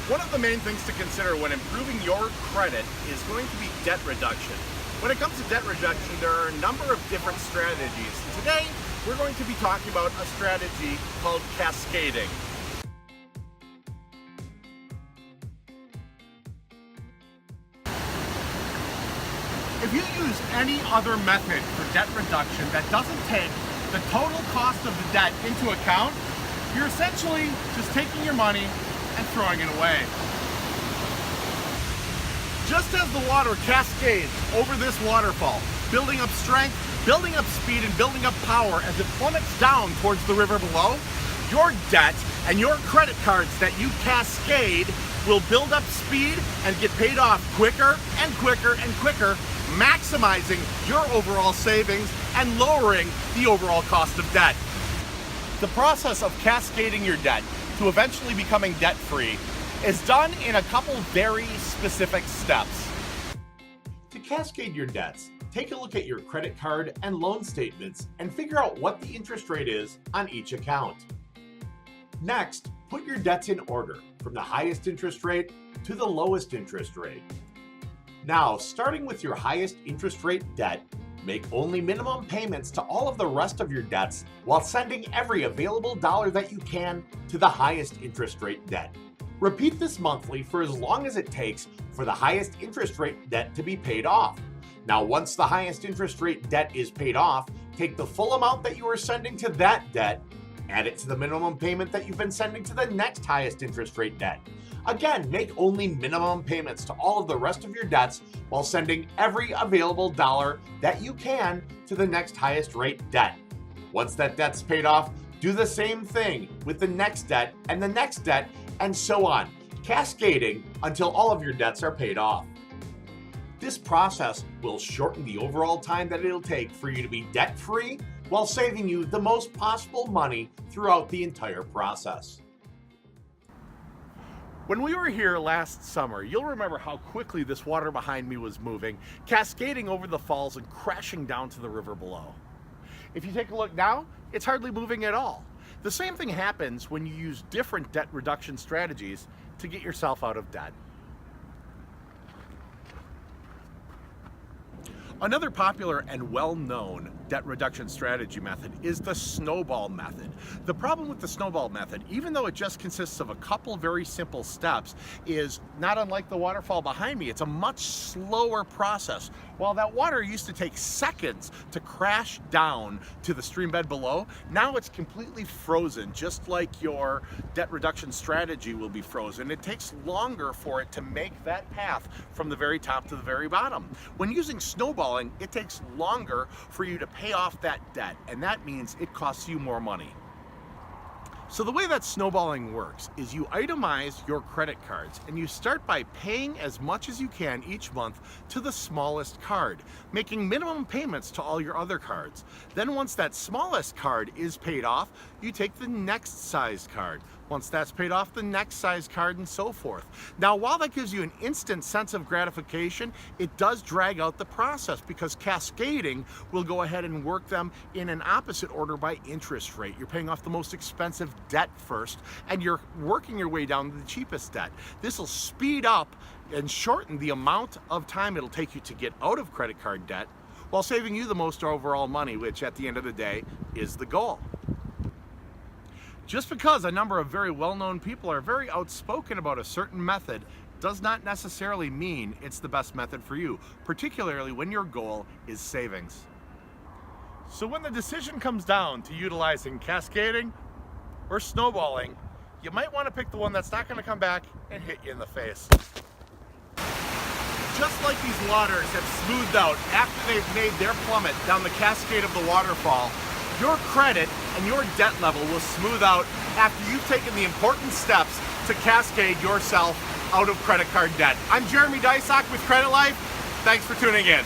One of the main things to consider when improving your credit is going to be debt reduction. When it comes to debt reduction, there are a number of different strategies. Today, we're going to be talking about a strategy called cascading. If you use any other method for debt reduction that doesn't take the total cost of the debt into account, you're essentially just taking your money and throwing it away. Just as the water cascades over this waterfall, building up strength, building up speed, and building up power as it plummets down towards the river below, your debt and your credit cards that you cascade will build up speed and get paid off quicker and quicker and quicker, maximizing your overall savings and lowering the overall cost of debt. The process of cascading your debt to eventually becoming debt-free is done in a couple very specific steps. To cascade your debts, take a look at your credit card and loan statements and figure out what the interest rate is on each account. Next, put your debts in order from the highest interest rate to the lowest interest rate. Now, starting with your highest interest rate debt, make only minimum payments to all of the rest of your debts while sending every available dollar that you can to the highest interest rate debt. Repeat this monthly for as long as it takes for the highest interest rate debt to be paid off. Now, once the highest interest rate debt is paid off, take the full amount that you are sending to that debt, add it to the minimum payment that you've been sending to the next highest interest rate debt. Again, make only minimum payments to all of the rest of your debts while sending every available dollar that you can to the next highest rate debt. Once that debt's paid off, do the same thing with the next debt and the next debt, and so on, cascading until all of your debts are paid off. This process will shorten the overall time that it'll take for you to be debt-free while saving you the most possible money throughout the entire process. When we were here last summer, you'll remember how quickly this water behind me was moving, cascading over the falls and crashing down to the river below. If you take a look now, it's hardly moving at all. The same thing happens when you use different debt reduction strategies to get yourself out of debt. Another popular and well-known debt reduction strategy method is the snowball method. The problem with the snowball method, even though it just consists of a couple very simple steps, is not unlike the waterfall behind me. It's a much slower process. While that water used to take seconds to crash down to the stream bed below, now it's completely frozen, just like your debt reduction strategy will be frozen. It takes longer for it to make that path from the very top to the very bottom. When using snowballing, it takes longer for you to pay off that debt, and that means it costs you more money. So the way that snowballing works is you itemize your credit cards and you start by paying as much as you can each month to the smallest card, making minimum payments to all your other cards. Then once that smallest card is paid off, you take the next size card. Once that's paid off, the next size card, and so forth. Now, while that gives you an instant sense of gratification, it does drag out the process because cascading will go ahead and work them in an opposite order by interest rate. You're paying off the most expensive debt first, and you're working your way down to the cheapest debt. This will speed up and shorten the amount of time it'll take you to get out of credit card debt while saving you the most overall money, which at the end of the day is the goal. Just because a number of very well-known people are very outspoken about a certain method does not necessarily mean it's the best method for you, particularly when your goal is savings. So when the decision comes down to utilizing cascading or snowballing, you might want to pick the one that's not going to come back and hit you in the face. Just like these waters have smoothed out after they've made their plummet down the cascade of the waterfall, your credit and your debt level will smooth out after you've taken the important steps to cascade yourself out of credit card debt. I'm Deysach with Credilife. Thanks for tuning in.